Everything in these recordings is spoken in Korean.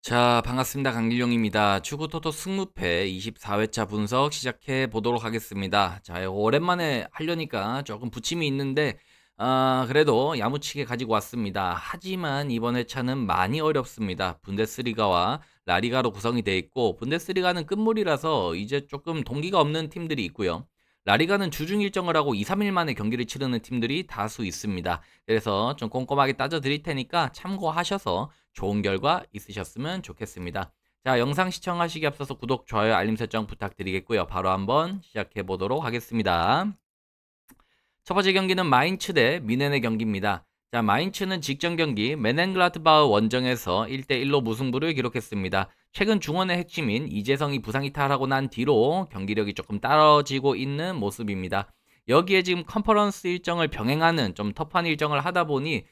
자, 반갑습니다. 강길용입니다. 축구 토토 승무패 24회차 분석 시작해 보도록 하겠습니다. 자, 이거 오랜만에 하려니까 조금 부침이 있는데, 그래도 야무치게 가지고 왔습니다. 하지만 이번 회차는 많이 어렵습니다. 분데스리가와 라리가로 구성이 되어 있고, 분데스리가는 끝물이라서 이제 조금 동기가 없는 팀들이 있고요. 라리가는 주중 일정을 하고 2, 3일 만에 경기를 치르는 팀들이 다수 있습니다. 그래서 좀 꼼꼼하게 따져 드릴 테니까 참고하셔서 좋은 결과 있으셨으면 좋겠습니다. 자, 영상 시청하시기 앞서서 구독, 좋아요, 알림 설정 부탁드리겠고요. 바로 한번 시작해 보도록 하겠습니다. 첫 번째 경기는 마인츠 대 미넨의 경기입니다. 자, 마인츠는 직전 경기 메넨글라트바흐 원정에서 1대1로 무승부를 기록했습니다. 최근 중원의 핵심인 이재성이 부상 이탈하고 난 뒤로 경기력이 조금 떨어지고 있는 모습입니다. 여기에 지금 컨퍼런스 일정을 병행하는 좀 터프한 일정을 하다 보니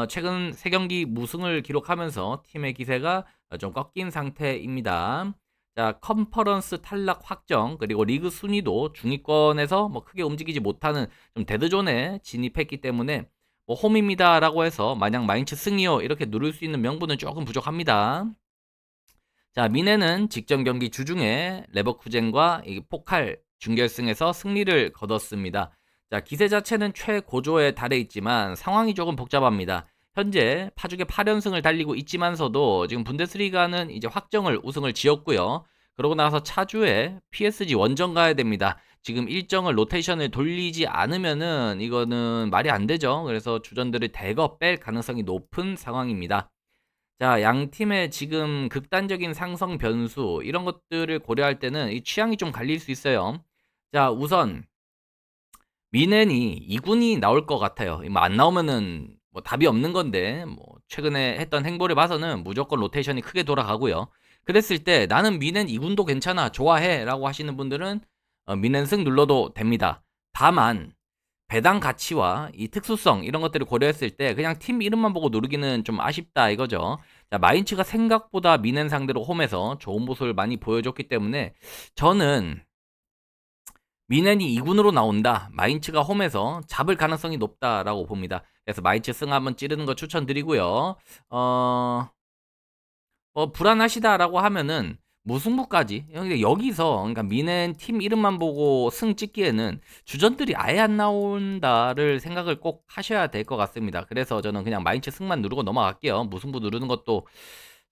최근 3경기 무승을 기록하면서 팀의 기세가 좀 꺾인 상태입니다. 자, 컨퍼런스 탈락 확정, 그리고 리그 순위도 중위권에서 뭐 크게 움직이지 못하는 좀 데드존에 진입했기 때문에 뭐 홈입니다라고 해서 마냥 마인츠 승이요 이렇게 누를 수 있는 명분은 조금 부족합니다. 자, 미네는 직전 경기 주중에 레버쿠젠과 이 포칼 준결승에서 승리를 거뒀습니다. 자, 기세 자체는 최고조에 달해 있지만 상황이 조금 복잡합니다. 현재 파죽의 8연승을 달리고 있지만서도 지금 분데스리가는 이제 확정을 우승을 지었고요. 그러고 나서 차주에 PSG 원정 가야 됩니다. 지금 일정을 로테이션을 돌리지 않으면은 이거는 말이 안 되죠. 그래서 주전들을 대거 뺄 가능성이 높은 상황입니다. 자, 양 팀의 지금 극단적인 상성 변수 이런 것들을 고려할 때는 이 취향이 좀 갈릴 수 있어요. 자, 우선 미넨이 2군이 나올 것 같아요. 뭐 안 나오면은 뭐 답이 없는 건데 뭐 최근에 했던 행보를 봐서는 무조건 로테이션이 크게 돌아가고요. 그랬을 때 나는 미넨 2군도 괜찮아 좋아해라고 하시는 분들은 미넨 승 눌러도 됩니다. 다만 배당 가치와 이 특수성 이런 것들을 고려했을 때 그냥 팀 이름만 보고 누르기는 좀 아쉽다 이거죠. 자, 마인츠가 생각보다 미넨 상대로 홈에서 좋은 모습을 많이 보여줬기 때문에 저는 미넨이 2군으로 나온다. 마인츠가 홈에서 잡을 가능성이 높다라고 봅니다. 그래서 마인츠 승 한번 찌르는 거 추천드리고요. 불안하시다라고 하면은 무승부까지. 근데 여기서 그러니까 미넨 팀 이름만 보고 승 찍기에는 주전들이 아예 안 나온다를 생각을 꼭 하셔야 될 것 같습니다. 그래서 저는 그냥 마인츠 승만 누르고 넘어갈게요. 무승부 누르는 것도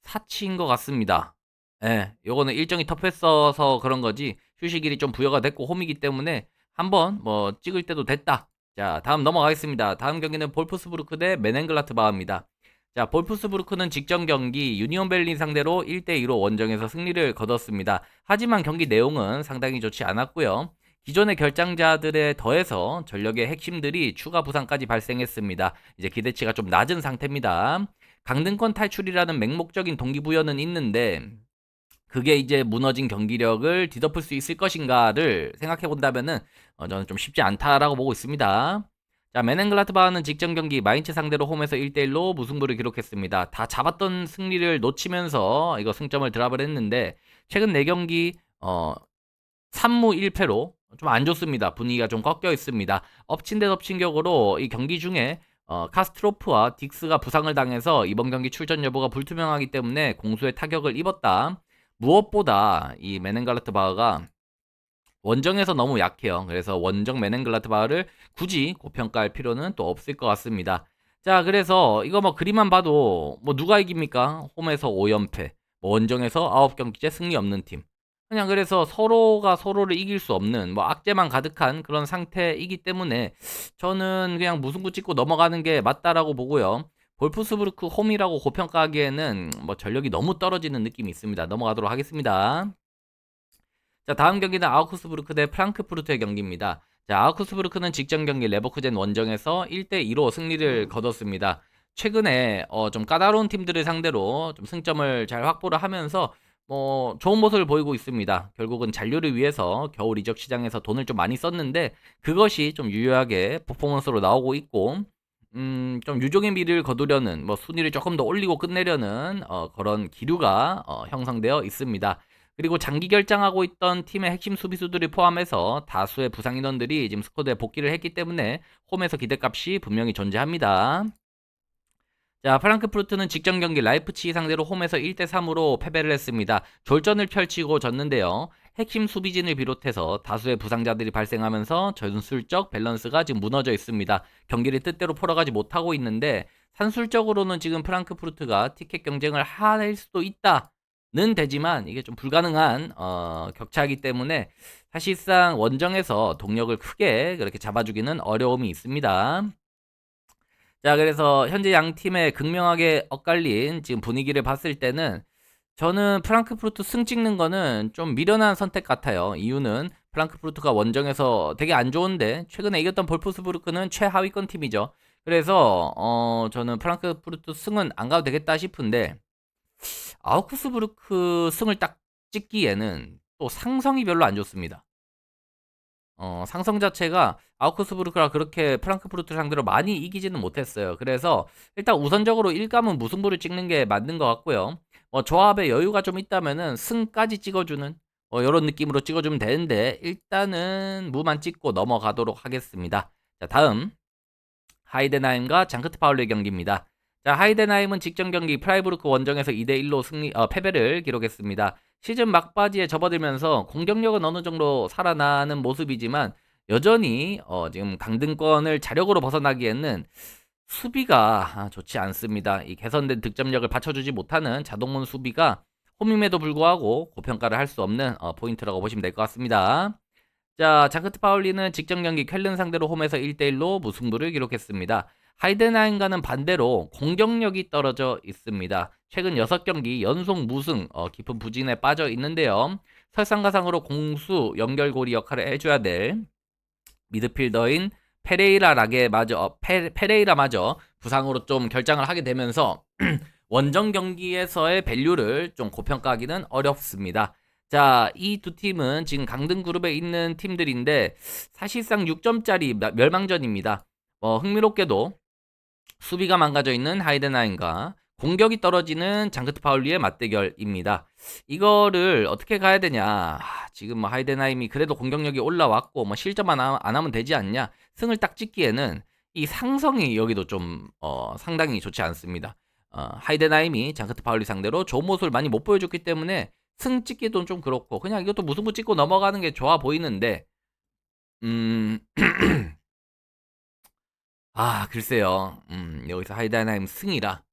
사치인 것 같습니다. 예, 요거는 일정이 터프했어서 그런 거지 휴식일이 좀 부여가 됐고 홈이기 때문에 한번 뭐 찍을 때도 됐다. 자, 다음 넘어가겠습니다. 다음 경기는 볼프스부르크 대 메넨글라트바흐입니다. 자, 볼프스부르크는 직전 경기 유니온 베를린 상대로 1대2로 원정에서 승리를 거뒀습니다. 하지만 경기 내용은 상당히 좋지 않았고요. 기존의 결장자들에 더해서 전력의 핵심들이 추가 부상까지 발생했습니다. 이제 기대치가 좀 낮은 상태입니다. 강등권 탈출이라는 맹목적인 동기부여는 있는데 그게 이제 무너진 경기력을 뒤덮을 수 있을 것인가를 생각해 본다면은 저는 좀 쉽지 않다라고 보고 있습니다. 자, 메넨글라트바흐는 직전 경기 마인츠 상대로 홈에서 1대1로 무승부를 기록했습니다. 다 잡았던 승리를 놓치면서 이거 승점을 드랍을 했는데 최근 4경기 3무 1패로 좀 안 좋습니다. 분위기가 좀 꺾여 있습니다. 엎친 데 덮친 격으로 이 경기 중에 카스트로프와 딕스가 부상을 당해서 이번 경기 출전 여부가 불투명하기 때문에 공수의 타격을 입었다. 무엇보다 이 메넨글라트바흐가 원정에서 너무 약해요. 그래서 원정 메넨글라트바흐를 굳이 고평가할 필요는 또 없을 것 같습니다. 자, 그래서 이거 뭐 그림만 봐도 뭐 누가 이깁니까? 홈에서 5연패, 뭐 원정에서 9경기째 승리 없는 팀. 그냥 그래서 서로가 서로를 이길 수 없는 뭐 악재만 가득한 그런 상태이기 때문에 저는 그냥 무승부 찍고 넘어가는 게 맞다라고 보고요. 볼프스부르크 홈이라고 고평가하기에는 뭐 전력이 너무 떨어지는 느낌이 있습니다. 넘어가도록 하겠습니다. 자, 다음 경기는 아우크스부르크 대 프랑크푸르트의 경기입니다. 자, 아우크스부르크는 직전 경기 레버쿠젠 원정에서 1대2로 승리를 거뒀습니다. 최근에 좀 까다로운 팀들을 상대로 좀 승점을 잘 확보를 하면서 뭐 좋은 모습을 보이고 있습니다. 결국은 잔류를 위해서 겨울 이적 시장에서 돈을 좀 많이 썼는데 그것이 좀 유효하게 퍼포먼스로 나오고 있고 좀 유종의 미를 거두려는 뭐 순위를 조금 더 올리고 끝내려는 그런 기류가 형성되어 있습니다. 그리고 장기 결장하고 있던 팀의 핵심 수비수들을 포함해서 다수의 부상 인원들이 지금 스쿼드에 복귀를 했기 때문에 홈에서 기대값이 분명히 존재합니다. 자, 프랑크푸르트는 직전 경기 라이프치히 상대로 홈에서 1대3으로 패배를 했습니다. 졸전을 펼치고 졌는데요. 핵심 수비진을 비롯해서 다수의 부상자들이 발생하면서 전술적 밸런스가 지금 무너져 있습니다. 경기를 뜻대로 풀어가지 못하고 있는데 산술적으로는 지금 프랑크푸르트가 티켓 경쟁을 할 수도 있다는 되지만 이게 좀 불가능한 격차이기 때문에 사실상 원정에서 동력을 크게 그렇게 잡아주기는 어려움이 있습니다. 자, 그래서 현재 양 팀의 극명하게 엇갈린 지금 분위기를 봤을 때는 저는 프랑크푸르트 승 찍는 거는 좀 미련한 선택 같아요. 이유는 프랑크푸르트가 원정에서 되게 안 좋은데 최근에 이겼던 볼프스부르크는 최하위권 팀이죠. 그래서 저는 프랑크푸르트 승은 안 가도 되겠다 싶은데 아우크스부르크 승을 딱 찍기에는 또 상성이 별로 안 좋습니다. 상성 자체가 아우크스부르크가 그렇게 프랑크푸르트를 상대로 많이 이기지는 못했어요. 그래서 일단 우선적으로 1감은 무승부를 찍는 게 맞는 것 같고요. 조합에 여유가 좀 있다면은 승까지 찍어주는 이런 느낌으로 찍어주면 되는데 일단은 무만 찍고 넘어가도록 하겠습니다. 자, 다음 하이덴하임과 장크트 파울의 경기입니다. 자, 하이덴하임은 직전 경기 프라이부르크 원정에서 2대1로 패배를 기록했습니다. 시즌 막바지에 접어들면서 공격력은 어느 정도 살아나는 모습이지만 여전히 지금 강등권을 자력으로 벗어나기에는 수비가 좋지 않습니다. 이 개선된 득점력을 받쳐주지 못하는 자동문 수비가 홈임에도 불구하고 고평가를 할 수 없는 포인트라고 보시면 될 것 같습니다. 자, 자크트 파울리는 직전 경기 쾰른 상대로 홈에서 1대1로 무승부를 기록했습니다. 하이덴하임과는 반대로 공격력이 떨어져 있습니다. 최근 6경기 연속 무승, 깊은 부진에 빠져 있는데요. 설상가상으로 공수 연결고리 역할을 해줘야 될 미드필더인 페레이라마저 부상으로 좀 결장을 하게 되면서 원정 경기에서의 밸류를 좀 고평가하기는 어렵습니다. 자, 이 두 팀은 지금 강등 그룹에 있는 팀들인데 사실상 6점짜리 멸망전입니다. 흥미롭게도 수비가 망가져 있는 하이덴하임과 공격이 떨어지는 장크트 파울리의 맞대결입니다. 이거를 어떻게 가야 되냐? 지금 하이덴하임이 그래도 공격력이 올라왔고 실점 안 하면 되지 않냐? 승을 딱 찍기에는 이 상성이 여기도 좀 상당히 좋지 않습니다. 하이덴하임이 장크트 파울리 상대로 좋은 모습을 많이 못 보여줬기 때문에 승 찍기도 좀 그렇고 그냥 이것도 무승부 찍고 넘어가는 게 좋아 보이는데 글쎄요. 여기서 하이덴하임 승이라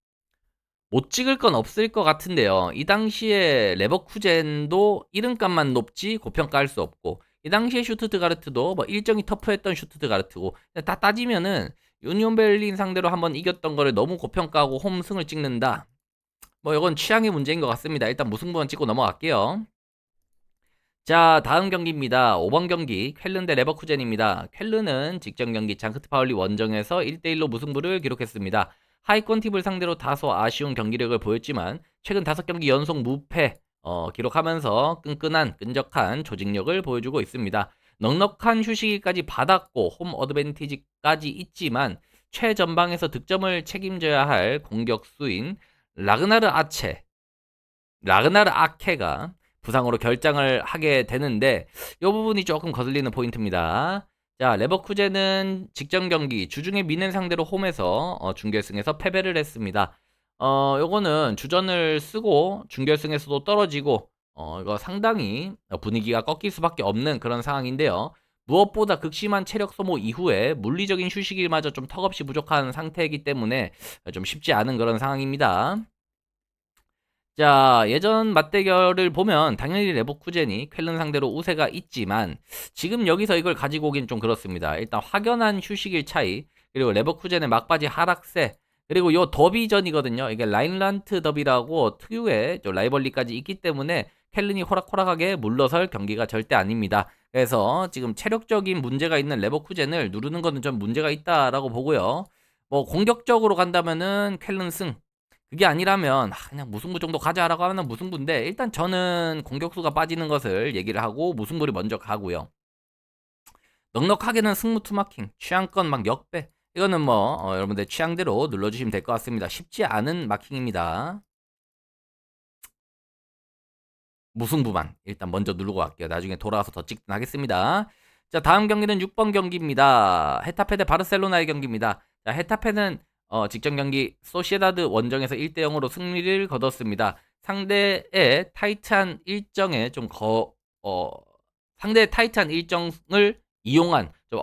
못 찍을 건 없을 것 같은데요. 이 당시에 레버쿠젠도 이름값만 높지 고평가할 수 없고 이 당시에 슈투트가르트도 일정이 터프했던 슈투트가르트고 다 따지면은 유니온 베를린 상대로 한번 이겼던 거를 너무 고평가하고 홈승을 찍는다. 이건 취향의 문제인 것 같습니다. 일단 무승부만 찍고 넘어갈게요. 자, 다음 경기입니다. 5번 경기 쾰른 대 레버쿠젠입니다. 쾰른은 직전 경기 장크트 파울리 원정에서 1대1로 무승부를 기록했습니다. 하위권 팀을 상대로 다소 아쉬운 경기력을 보였지만 최근 5경기 연속 무패 기록하면서 끈적한 조직력을 보여주고 있습니다. 넉넉한 휴식일까지 받았고 홈 어드밴티지까지 있지만 최전방에서 득점을 책임져야 할 공격수인 라그나르 아케가 부상으로 결장을 하게 되는데 이 부분이 조금 거슬리는 포인트입니다. 자, 레버쿠젠은 직전 경기 주중에 미넨 상대로 홈에서 준결승에서 패배를 했습니다. 요거는 주전을 쓰고 준결승에서도 떨어지고 이거 상당히 분위기가 꺾일 수밖에 없는 그런 상황인데요. 무엇보다 극심한 체력 소모 이후에 물리적인 휴식일마저 좀 턱없이 부족한 상태이기 때문에 좀 쉽지 않은 그런 상황입니다. 자, 예전 맞대결을 보면 당연히 레버쿠젠이 쾰른 상대로 우세가 있지만 지금 여기서 이걸 가지고 오긴 좀 그렇습니다. 일단 확연한 휴식일 차이, 그리고 레버쿠젠의 막바지 하락세, 그리고 요 더비전이거든요. 이게 라인란트 더비라고 특유의 라이벌리까지 있기 때문에 쾰른이 호락호락하게 물러설 경기가 절대 아닙니다. 그래서 지금 체력적인 문제가 있는 레버쿠젠을 누르는 거는 좀 문제가 있다라고 보고요. 공격적으로 간다면은 쾰른 승, 그게 아니라면 그냥 무승부 정도 가자라고 하면 무승부인데 일단 저는 공격수가 빠지는 것을 얘기를 하고 무승부를 먼저 가고요. 넉넉하게는 승무 투마킹, 취향권 막 역배, 이거는 여러분들 취향대로 눌러주시면 될 것 같습니다. 쉽지 않은 마킹입니다. 무승부만 일단 먼저 누르고 갈게요. 나중에 돌아와서 더 찍든 하겠습니다. 자, 다음 경기는 6번 경기입니다. 헤타페 대 바르셀로나의 경기입니다. 자, 헤타페는 직전 경기 소시에다드 원정에서 1대 0으로 승리를 거뒀습니다. 상대의 타이트한 일정에 상대의 타이트한 일정을 이용한 좀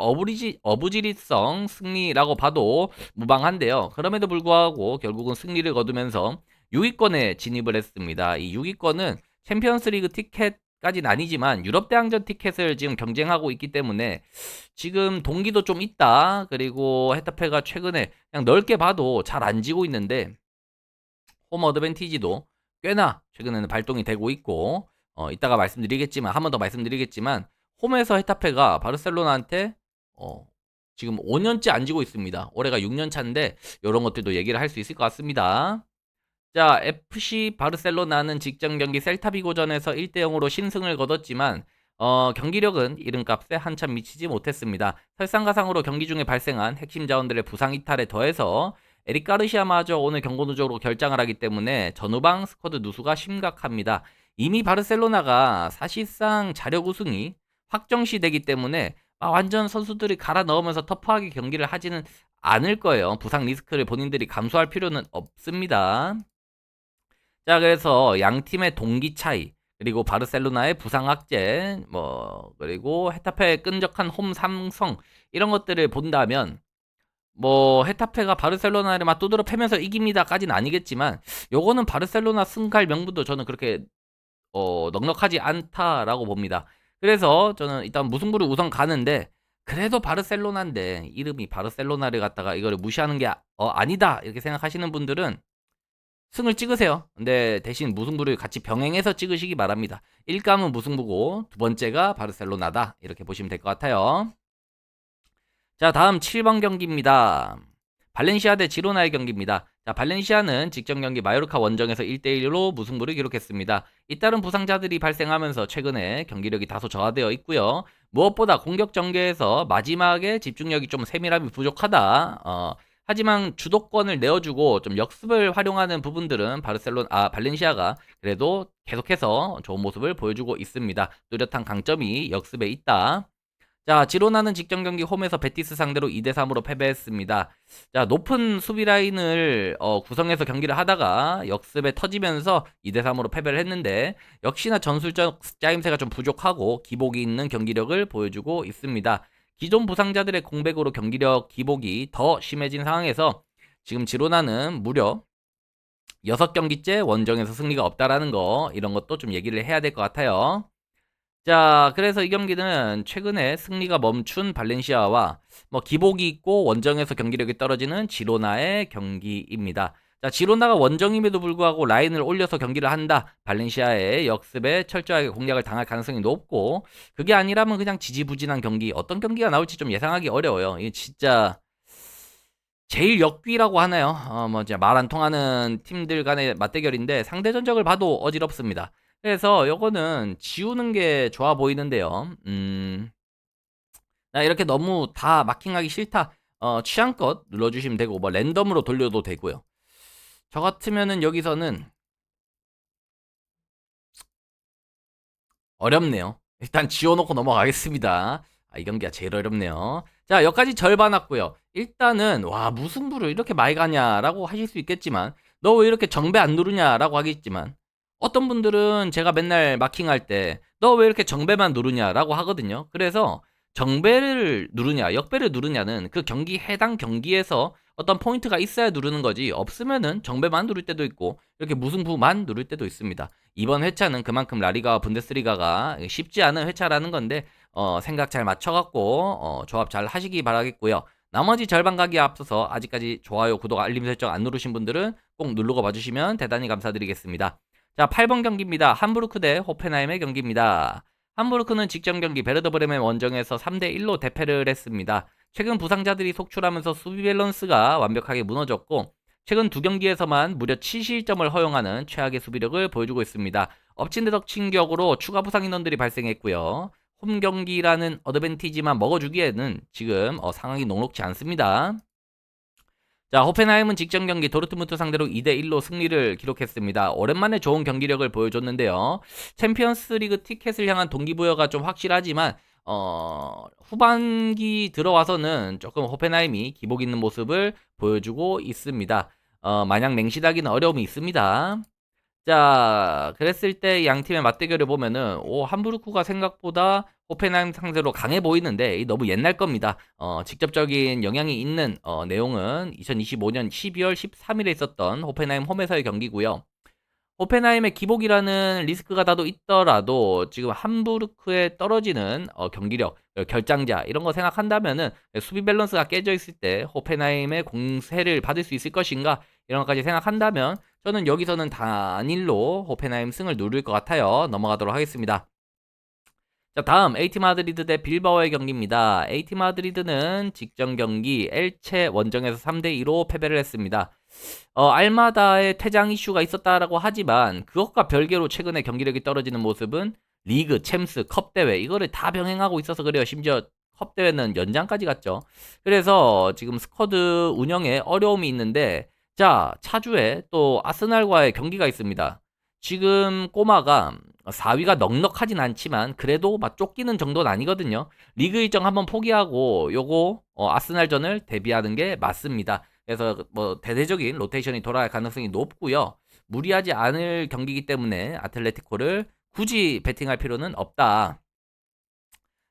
어부지리성 승리라고 봐도 무방한데요. 그럼에도 불구하고 결국은 승리를 거두면서 6위권에 진입을 했습니다. 이 6위권은 챔피언스리그 티켓까지는 아니지만 유럽 대항전 티켓을 지금 경쟁하고 있기 때문에 지금 동기도 좀 있다. 그리고 헤타페가 최근에 그냥 넓게 봐도 잘 안 지고 있는데 홈 어드밴티지도 꽤나 최근에는 발동이 되고 있고 이따가 말씀드리겠지만 한 번 더 말씀드리겠지만 홈에서 헤타페가 바르셀로나한테 지금 5년째 안 지고 있습니다. 올해가 6년 차인데 이런 것들도 얘기를 할 수 있을 것 같습니다. 자, FC 바르셀로나는 직전 경기 셀타비고전에서 1대 0으로 신승을 거뒀지만 경기력은 이름값에 한참 미치지 못했습니다. 설상가상으로 경기 중에 발생한 핵심 자원들의 부상 이탈에 더해서 에릭 가르시아마저 오늘 경고 누적으로 결장을 하기 때문에 전후방 스쿼드 누수가 심각합니다. 이미 바르셀로나가 사실상 자력 우승이 확정시되기 때문에 완전 선수들이 갈아 넣으면서 터프하게 경기를 하지는 않을 거예요. 부상 리스크를 본인들이 감수할 필요는 없습니다. 자, 그래서 양 팀의 동기 차이, 그리고 바르셀로나의 부상 악재, 그리고 헤타페의 끈적한 홈 삼성 이런 것들을 본다면 헤타페가 바르셀로나를 막 두드러 패면서 이깁니다까지는 아니겠지만 요거는 바르셀로나 승갈 명분도 저는 그렇게 넉넉하지 않다라고 봅니다. 그래서 저는 일단 무승부를 우선 가는데 그래도 바르셀로나인데 이름이 바르셀로나를 갖다가 이거를 무시하는 게 아니다 이렇게 생각하시는 분들은 승을 찍으세요. 근데 대신 무승부를 같이 병행해서 찍으시기 바랍니다. 1감은 무승부고 두 번째가 바르셀로나다 이렇게 보시면 될 것 같아요. 자, 다음 7번 경기입니다. 발렌시아 대 지로나의 경기입니다. 자, 발렌시아는 직전 경기 마요르카 원정에서 1대1로 무승부를 기록했습니다. 잇따른 부상자들이 발생하면서 최근에 경기력이 다소 저하되어 있고요. 무엇보다 공격 전개에서 마지막에 집중력이 좀 세밀함이 부족하다. 하지만 주도권을 내어주고 좀 역습을 활용하는 부분들은 발렌시아가 그래도 계속해서 좋은 모습을 보여주고 있습니다. 뚜렷한 강점이 역습에 있다. 자, 지로나는 직전 경기 홈에서 베티스 상대로 2대 3으로 패배했습니다. 자, 높은 수비 라인을 구성해서 경기를 하다가 역습에 터지면서 2대 3으로 패배를 했는데 역시나 전술적 짜임새가 좀 부족하고 기복이 있는 경기력을 보여주고 있습니다. 기존 부상자들의 공백으로 경기력 기복이 더 심해진 상황에서 지금 지로나는 무려 6경기째 원정에서 승리가 없다라는 거 이런 것도 좀 얘기를 해야 될 것 같아요. 자, 그래서 이 경기는 최근에 승리가 멈춘 발렌시아와 기복이 있고 원정에서 경기력이 떨어지는 지로나의 경기입니다. 자, 지로나가 원정임에도 불구하고 라인을 올려서 경기를 한다. 발렌시아의 역습에 철저하게 공략을 당할 가능성이 높고 그게 아니라면 그냥 지지부진한 경기, 어떤 경기가 나올지 좀 예상하기 어려워요. 이게 진짜 제일 역귀라고 하나요? 이제 말 안 통하는 팀들 간의 맞대결인데 상대 전적을 봐도 어지럽습니다. 그래서 요거는 지우는 게 좋아 보이는데요. 나 이렇게 너무 다 마킹하기 싫다. 취향껏 눌러주시면 되고 랜덤으로 돌려도 되고요. 저 같으면은 여기서는 어렵네요. 일단 지워놓고 넘어가겠습니다. 이 경기가 제일 어렵네요. 자, 여기까지 절반 왔고요. 일단은 무승부를 이렇게 많이 가냐라고 하실 수 있겠지만 너 왜 이렇게 정배 안 누르냐라고 하겠지만 어떤 분들은 제가 맨날 마킹할 때 너 왜 이렇게 정배만 누르냐라고 하거든요. 그래서 정배를 누르냐 역배를 누르냐는 그 경기 해당 경기에서 어떤 포인트가 있어야 누르는 거지 없으면은 정배만 누를 때도 있고 이렇게 무승부만 누를 때도 있습니다. 이번 회차는 그만큼 라리가와 분데스리가가 쉽지 않은 회차라는 건데 생각 잘 맞춰갖고 조합 잘 하시기 바라겠고요. 나머지 절반 가기에 앞서서 아직까지 좋아요, 구독, 알림 설정 안 누르신 분들은 꼭 누르고 봐주시면 대단히 감사드리겠습니다. 자, 8번 경기입니다. 함부르크 대 호펜하임의 경기입니다. 함부르크는 직전 경기 베르더 브레멘 원정에서 3대1로 대패를 했습니다. 최근 부상자들이 속출하면서 수비 밸런스가 완벽하게 무너졌고 최근 두 경기에서만 무려 7실점을 허용하는 최악의 수비력을 보여주고 있습니다. 엎친 데 덮친 격으로 추가 부상 인원들이 발생했고요. 홈 경기라는 어드밴티지만 먹어주기에는 지금 상황이 녹록지 않습니다. 자, 호펜하임은 직전 경기 도르트문트 상대로 2대1로 승리를 기록했습니다. 오랜만에 좋은 경기력을 보여줬는데요. 챔피언스 리그 티켓을 향한 동기부여가 좀 확실하지만 후반기 들어와서는 조금 호펜하임이 기복 있는 모습을 보여주고 있습니다. 마냥 맹신하기는 어려움이 있습니다. 자, 그랬을 때 양 팀의 맞대결을 보면은 함부르크가 생각보다 호펜하임 상대로 강해 보이는데 너무 옛날 겁니다. 직접적인 영향이 있는 내용은 2025년 12월 13일에 있었던 호펜하임 홈에서의 경기고요. 호펜하임의 기복이라는 리스크가 다도 있더라도 지금 함부르크에 떨어지는 경기력, 결장자 이런 거 생각한다면은 수비 밸런스가 깨져 있을 때 호펜하임의 공세를 받을 수 있을 것인가 이런 것까지 생각한다면 저는 여기서는 단일로 호펜하임 승을 누릴 것 같아요. 넘어가도록 하겠습니다. 자, 다음 AT 마드리드 대 빌바오의 경기입니다. AT 마드리드는 직전 경기 엘체 원정에서 3대 2로 패배를 했습니다. 알마다의 퇴장 이슈가 있었다라고 하지만 그것과 별개로 최근에 경기력이 떨어지는 모습은 리그, 챔스, 컵 대회 이거를 다 병행하고 있어서 그래요. 심지어 컵 대회는 연장까지 갔죠. 그래서 지금 스쿼드 운영에 어려움이 있는데 자, 차주에 또 아스날과의 경기가 있습니다. 지금 꼬마가 4위가 넉넉하진 않지만 그래도 막 쫓기는 정도는 아니거든요. 리그 일정 한번 포기하고 요거 아스날전을 대비하는 게 맞습니다. 그래서 뭐 대대적인 로테이션이 돌아갈 가능성이 높고요. 무리하지 않을 경기이기 때문에 아틀레티코를 굳이 베팅할 필요는 없다.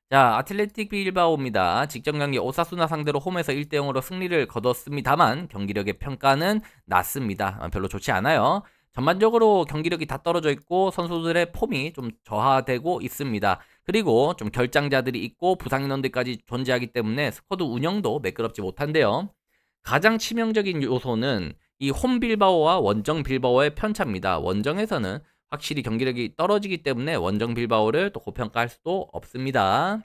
자, 아틀레틱 빌바오입니다. 직전 경기 오사수나 상대로 홈에서 1대 0으로 승리를 거뒀습니다만 경기력의 평가는 낮습니다. 별로 좋지 않아요. 전반적으로 경기력이 다 떨어져 있고 선수들의 폼이 좀 저하되고 있습니다. 그리고 좀 결장자들이 있고 부상 인원들까지 존재하기 때문에 스쿼드 운영도 매끄럽지 못한데요. 가장 치명적인 요소는 이 홈 빌바오와 원정 빌바오의 편차입니다. 원정에서는 확실히 경기력이 떨어지기 때문에 원정 빌바오를 또 고평가할 수도 없습니다.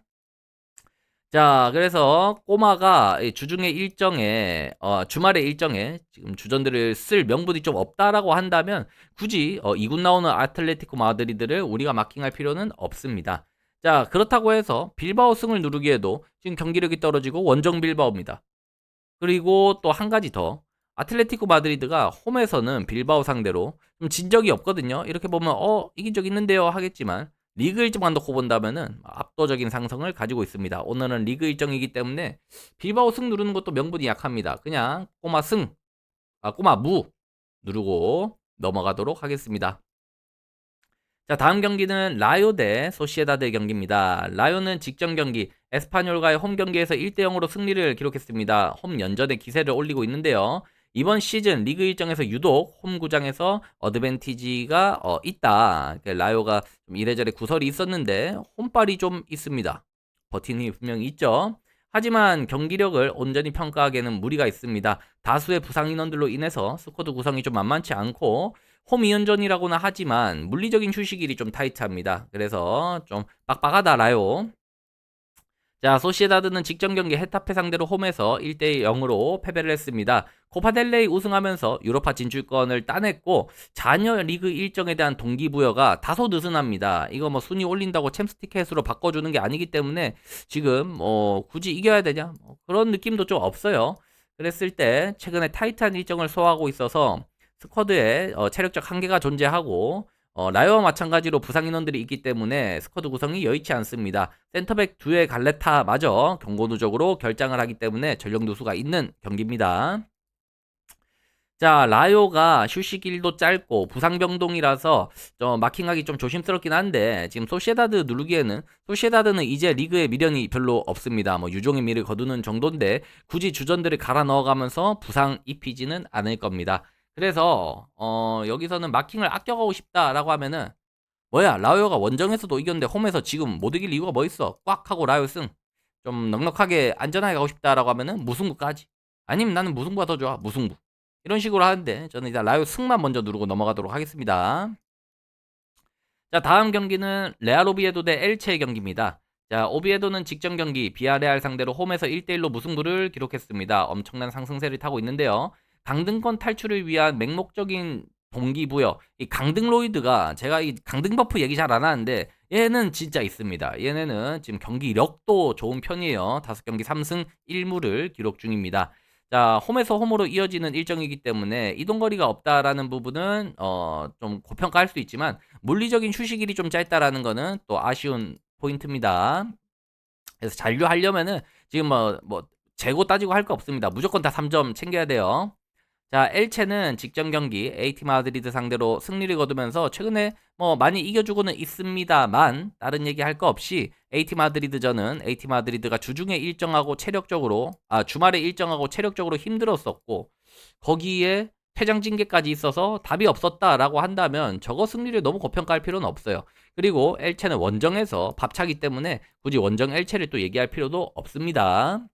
자, 그래서 꼬마가 주중의 일정에 주말의 일정에 지금 주전들을 쓸 명분이 좀 없다라고 한다면 굳이 2군 나오는 아틀레티코 마드리드를 우리가 마킹할 필요는 없습니다. 자, 그렇다고 해서 빌바오 승을 누르기에도 지금 경기력이 떨어지고 원정 빌바오입니다. 그리고 또 한 가지 더. 아틀레티코 마드리드가 홈에서는 빌바오 상대로 좀 진 적이 없거든요. 이렇게 보면 이긴 적 있는데요 하겠지만 리그 일정만 놓고 본다면은 압도적인 상승을 가지고 있습니다. 오늘은 리그 일정이기 때문에 빌바오 승 누르는 것도 명분이 약합니다. 그냥 꼬마 무 누르고 넘어가도록 하겠습니다. 자, 다음 경기는 라요 대 소시에다드의 경기입니다. 라요는 직전 경기 에스파뇰과의 홈 경기에서 1대 0으로 승리를 기록했습니다. 홈 연전에 기세를 올리고 있는데요. 이번 시즌 리그 일정에서 유독 홈 구장에서 어드밴티지가 있다. 라요가 좀 이래저래 구설이 있었는데 홈빨이 좀 있습니다. 버티는 힘이 분명히 있죠. 하지만 경기력을 온전히 평가하기에는 무리가 있습니다. 다수의 부상 인원들로 인해서 스쿼드 구성이 좀 만만치 않고 홈 2연전이라고는 하지만 물리적인 휴식일이 좀 타이트합니다. 그래서 좀 빡빡하다라요. 자, 소시에다드는 직전 경기 헤타페 상대로 홈에서 1대 0으로 패배를 했습니다. 코파델레이 우승하면서 유로파 진출권을 따냈고 자녀 리그 일정에 대한 동기부여가 다소 느슨합니다. 이거 뭐 순위 올린다고 챔스 티켓으로 바꿔주는 게 아니기 때문에 지금 굳이 이겨야 되냐 그런 느낌도 좀 없어요. 그랬을 때 최근에 타이트한 일정을 소화하고 있어서 스쿼드에 체력적 한계가 존재하고 라이오와 마찬가지로 부상 인원들이 있기 때문에 스쿼드 구성이 여의치 않습니다. 센터백 두의 갈레타마저 경고 누적으로 결장을 하기 때문에 전력 누수가 있는 경기입니다. 자, 라요가 휴식일도 짧고 부상 병동이라서 마킹하기 좀 조심스럽긴 한데 지금 소시에다드 누르기에는 소시에다드는 이제 리그에 미련이 별로 없습니다. 뭐 유종의 미를 거두는 정도인데 굳이 주전들을 갈아 넣어가면서 부상 입히지는 않을 겁니다. 그래서 여기서는 마킹을 아껴가고 싶다라고 하면은 뭐야 라요가 원정에서도 이겼는데 홈에서 지금 못 이길 이유가 뭐 있어? 꽉 하고 라요 승. 좀 넉넉하게 안전하게 가고 싶다라고 하면은 무승부까지. 아니면 나는 무승부가 더 좋아. 무승부. 이런 식으로 하는데 저는 일단 라요 승만 먼저 누르고 넘어가도록 하겠습니다. 자, 다음 경기는 레알 오비에도 대 엘체의 경기입니다. 자, 오비에도는 직전 경기 비아레알 상대로 홈에서 1대1로 무승부를 기록했습니다. 엄청난 상승세를 타고 있는데요. 강등권 탈출을 위한 맹목적인 동기부여. 이 강등로이드가 제가 이 강등 버프 얘기 잘 안 하는데 얘는 진짜 있습니다. 얘네는 지금 경기력도 좋은 편이에요. 5경기 3승 1무를 기록 중입니다. 자, 홈에서 홈으로 이어지는 일정이기 때문에 이동거리가 없다라는 부분은 좀 고평가할 수 있지만 물리적인 휴식일이 좀 짧다라는 거는 또 아쉬운 포인트입니다. 그래서 잔류하려면은 지금 재고 따지고 할 거 없습니다. 무조건 다 3점 챙겨야 돼요. 자, 엘체는 직전 경기 AT 마드리드 상대로 승리를 거두면서 최근에 많이 이겨주고는 있습니다만 다른 얘기 할 거 없이 AT 마드리드전은 AT 마드리드가 주중에 일정하고 체력적으로 주말에 일정하고 체력적으로 힘들었었고 거기에 퇴장 징계까지 있어서 답이 없었다라고 한다면 저거 승리를 너무 고평가할 필요는 없어요. 그리고 엘체는 원정에서 밥차기 때문에 굳이 원정 엘체를 또 얘기할 필요도 없습니다.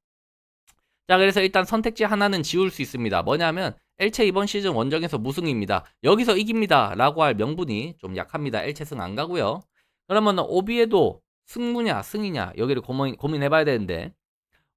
자, 그래서 일단 선택지 하나는 지울 수 있습니다. 뭐냐면 엘체 이번 시즌 원정에서 무승입니다. 여기서 이깁니다. 라고 할 명분이 좀 약합니다. 엘체 승 안 가고요. 그러면 오비에도 승무냐 승이냐 여기를 고민해봐야 되는데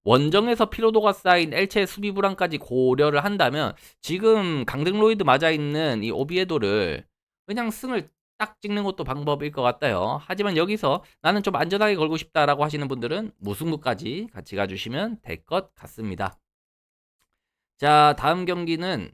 원정에서 피로도가 쌓인 엘체의 수비 불안까지 고려를 한다면 지금 강등로이드 맞아있는 이 오비에도를 그냥 승을 딱 찍는 것도 방법일 것 같아요. 하지만 여기서 나는 좀 안전하게 걸고 싶다라고 하시는 분들은 무승부까지 같이 가주시면 될 것 같습니다. 자, 다음 경기는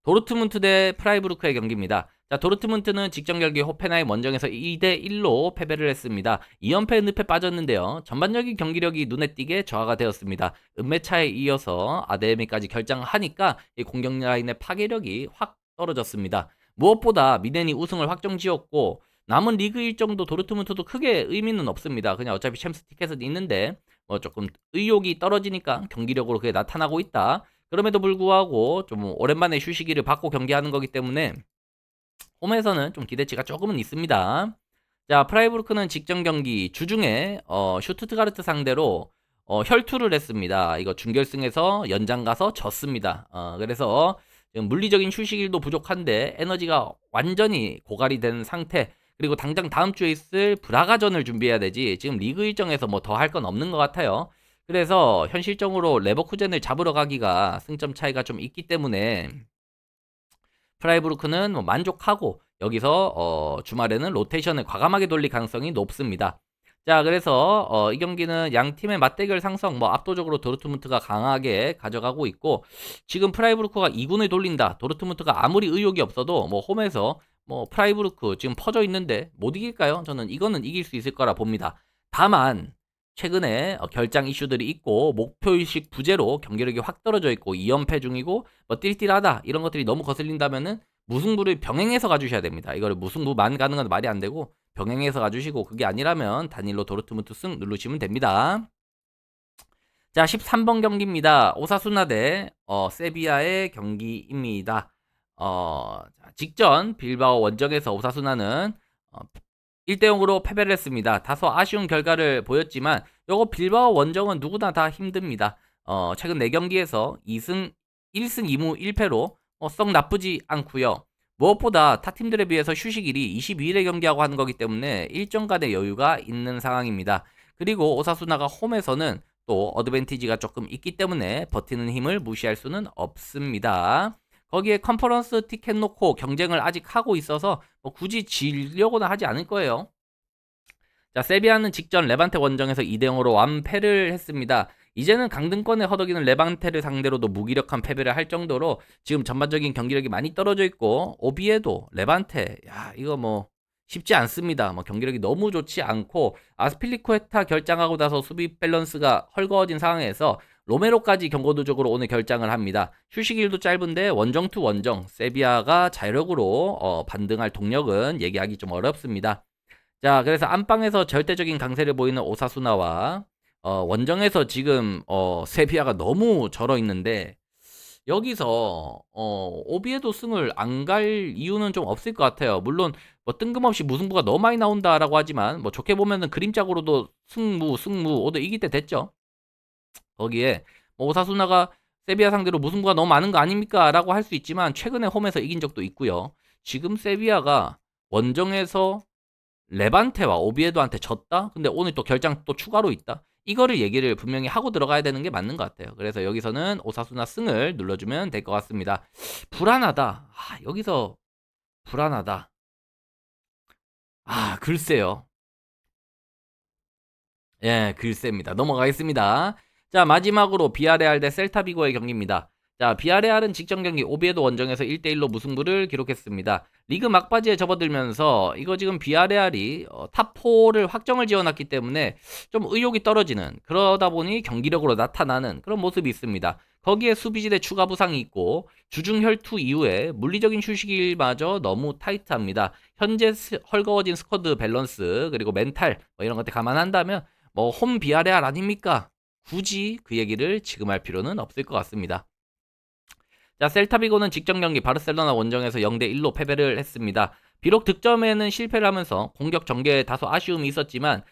도르트문트 대 프라이부르크의 경기입니다. 자, 도르트문트는 직전 경기 호펜하임 원정에서 2대1로 패배를 했습니다. 2연패 늪에 빠졌는데요. 전반적인 경기력이 눈에 띄게 저하가 되었습니다. 은메차에 이어서 아데미까지 결장하니까 이 공격 라인의 파괴력이 확 떨어졌습니다. 무엇보다 미넨이 우승을 확정지었고 남은 리그 일정도 도르트문트도 크게 의미는 없습니다. 그냥 어차피 챔스 티켓은 있는데 조금 의욕이 떨어지니까 경기력으로 그게 나타나고 있다. 그럼에도 불구하고 좀 오랜만에 휴식기를 받고 경기하는 거기 때문에 홈에서는 좀 기대치가 조금은 있습니다. 자, 프라이부르크는 직전 경기 주중에 슈투트가르트 상대로 혈투를 했습니다. 이거 준결승에서 연장 가서 졌습니다. 그래서 지금 물리적인 휴식일도 부족한데 에너지가 완전히 고갈이 된 상태. 그리고 당장 다음 주에 있을 브라가전을 준비해야 되지. 지금 리그 일정에서 더 할 건 없는 것 같아요. 그래서 현실적으로 레버쿠젠을 잡으러 가기가 승점 차이가 좀 있기 때문에 프라이부르크는 만족하고 여기서 주말에는 로테이션을 과감하게 돌릴 가능성이 높습니다. 자, 그래서 이 경기는 양 팀의 맞대결 상성 압도적으로 도르트문트가 강하게 가져가고 있고 지금 프라이부르크가 2군을 돌린다. 도르트문트가 아무리 의욕이 없어도 홈에서 프라이부르크 지금 퍼져 있는데 못 이길까요? 저는 이거는 이길 수 있을 거라 봅니다. 다만 최근에 결장 이슈들이 있고 목표의식 부재로 경기력이 확 떨어져 있고 2연패 중이고 띨띨하다 이런 것들이 너무 거슬린다면은 무승부를 병행해서 가주셔야 됩니다. 이거를 무승부만 가는 건 말이 안 되고 병행해서 가주시고 그게 아니라면 단일로 도르트문트 승 누르시면 됩니다. 자, 13번 경기입니다. 오사수나 대 세비야의 경기입니다. 직전 빌바오 원정에서 오사수나는 1대0으로 패배를 했습니다. 다소 아쉬운 결과를 보였지만 요거 빌바오 원정은 누구나 다 힘듭니다. 최근 4경기에서 1승 2무 1패로 썩 나쁘지 않고요. 무엇보다 타 팀들에 비해서 휴식일이 22일에 경기하고 하는 거기 때문에 일정간의 여유가 있는 상황입니다. 그리고 오사수나가 홈에서는 또 어드밴티지가 조금 있기 때문에 버티는 힘을 무시할 수는 없습니다. 거기에 컨퍼런스 티켓 놓고 경쟁을 아직 하고 있어서 굳이 지려고는 하지 않을 거예요. 자, 세비야는 직전 레반테 원정에서 2대0으로 완패를 했습니다. 이제는 강등권에 허덕이는 레반테를 상대로도 무기력한 패배를 할 정도로 지금 전반적인 경기력이 많이 떨어져 있고 오비에도 레반테 이거 쉽지 않습니다. 경기력이 너무 좋지 않고 아스필리쿠에타 결장하고 나서 수비 밸런스가 헐거워진 상황에서 로메로까지 경고 누적으로 오늘 결장을 합니다. 휴식일도 짧은데 원정 투 원정 세비야가 자력으로 반등할 동력은 얘기하기 좀 어렵습니다. 자, 그래서 안방에서 절대적인 강세를 보이는 오사수나와 원정에서 지금 세비야가 너무 절어 있는데 여기서 오비에도 승을 안 갈 이유는 좀 없을 것 같아요. 물론 뜬금없이 무승부가 너무 많이 나온다라고 하지만 좋게 보면은 그림짝으로도 승무 오도 이길 때 됐죠. 거기에 오사수나가 세비야 상대로 무승부가 너무 많은 거 아닙니까? 라고 할 수 있지만 최근에 홈에서 이긴 적도 있고요. 지금 세비야가 원정에서 레반테와 오비에도한테 졌다? 근데 오늘 또 결장 또 추가로 있다? 이거를 얘기를 분명히 하고 들어가야 되는 게 맞는 것 같아요. 그래서 여기서는 오사수나 승을 눌러주면 될 것 같습니다. 불안하다. 여기서 불안하다. 글쎄요. 예, 글쎄입니다. 넘어가겠습니다. 자, 마지막으로 비아레알 대 셀타비고의 경기입니다. 자, 비아레알은 직전 경기 오비에도 원정에서 1대1로 무승부를 기록했습니다. 리그 막바지에 접어들면서 이거 지금 비아레알이 탑4를 확정을 지어놨기 때문에 좀 의욕이 떨어지는, 그러다 보니 경기력으로 나타나는 그런 모습이 있습니다. 거기에 수비진의 추가 부상이 있고 주중 혈투 이후에 물리적인 휴식일마저 너무 타이트합니다. 현재 헐거워진 스쿼드 밸런스 그리고 멘탈 뭐 이런 것들 감안한다면 뭐 홈 비아레알 아닙니까? 굳이 그 얘기를 지금 할 필요는 없을 것 같습니다. 자, 셀타비고는 직전 경기 바르셀로나 원정에서 0대1로 패배를 했습니다. 비록 득점에는 실패를 하면서 공격 전개에 다소 아쉬움이 있었지만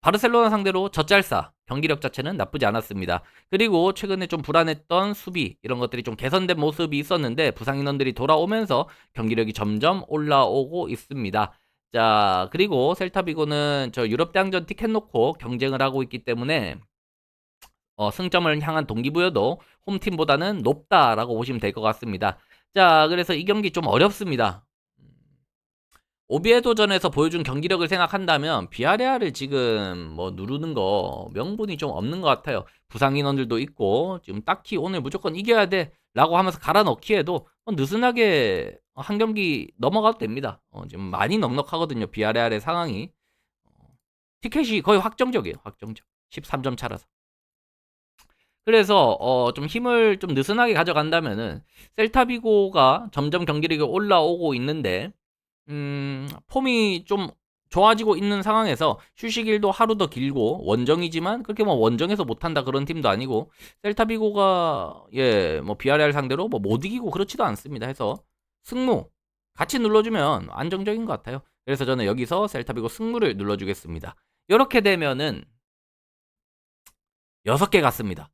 바르셀로나 상대로 젖잘싸 경기력 자체는 나쁘지 않았습니다. 그리고 최근에 좀 불안했던 수비 이런 것들이 좀 개선된 모습이 있었는데 부상 인원들이 돌아오면서 경기력이 점점 올라오고 있습니다. 자, 그리고 셀타비고는 저 유럽 대항전 티켓 놓고 경쟁을 하고 있기 때문에 승점을 향한 동기부여도 홈팀보다는 높다라고 보시면 될 것 같습니다. 자, 그래서 이 경기 좀 어렵습니다. 오비에도전에서 보여준 경기력을 생각한다면 비아레알을 지금 뭐 누르는 거 명분이 좀 없는 것 같아요. 부상 인원들도 있고 지금 딱히 오늘 무조건 이겨야 돼라고 하면서 갈아 넣기에도 느슨하게 한 경기 넘어가도 됩니다. 지금 많이 넉넉하거든요. 비아레알의 상황이. 티켓이 거의 확정적이에요. 확정적. 13점 차라서. 그래서 좀 힘을 좀 느슨하게 가져간다면은 셀타비고가 점점 경기력이 올라오고 있는데 폼이 좀 좋아지고 있는 상황에서 휴식일도 하루 더 길고 원정이지만 그렇게 뭐 원정에서 못한다 그런 팀도 아니고 셀타비고가 뭐 비아레알 상대로 뭐 못 이기고 그렇지도 않습니다. 해서 승무 같이 눌러주면 안정적인 것 같아요. 그래서 저는 여기서 셀타비고 승무를 눌러주겠습니다. 이렇게 되면은 6개 같습니다.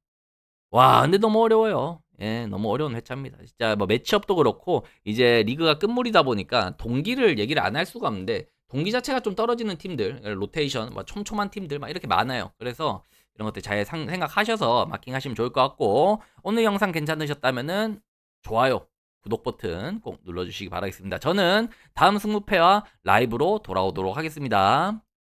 와, 근데 너무 어려워요. 예, 너무 어려운 회차입니다. 진짜 뭐 매치업도 그렇고 이제 리그가 끝물이다 보니까 동기를 얘기를 안 할 수가 없는데 동기 자체가 좀 떨어지는 팀들, 로테이션, 뭐 촘촘한 팀들 막 이렇게 많아요. 그래서 이런 것들 잘 생각하셔서 마킹하시면 좋을 것 같고 오늘 영상 괜찮으셨다면은 좋아요, 구독 버튼 꼭 눌러주시기 바라겠습니다. 저는 다음 승무패와 라이브로 돌아오도록 하겠습니다.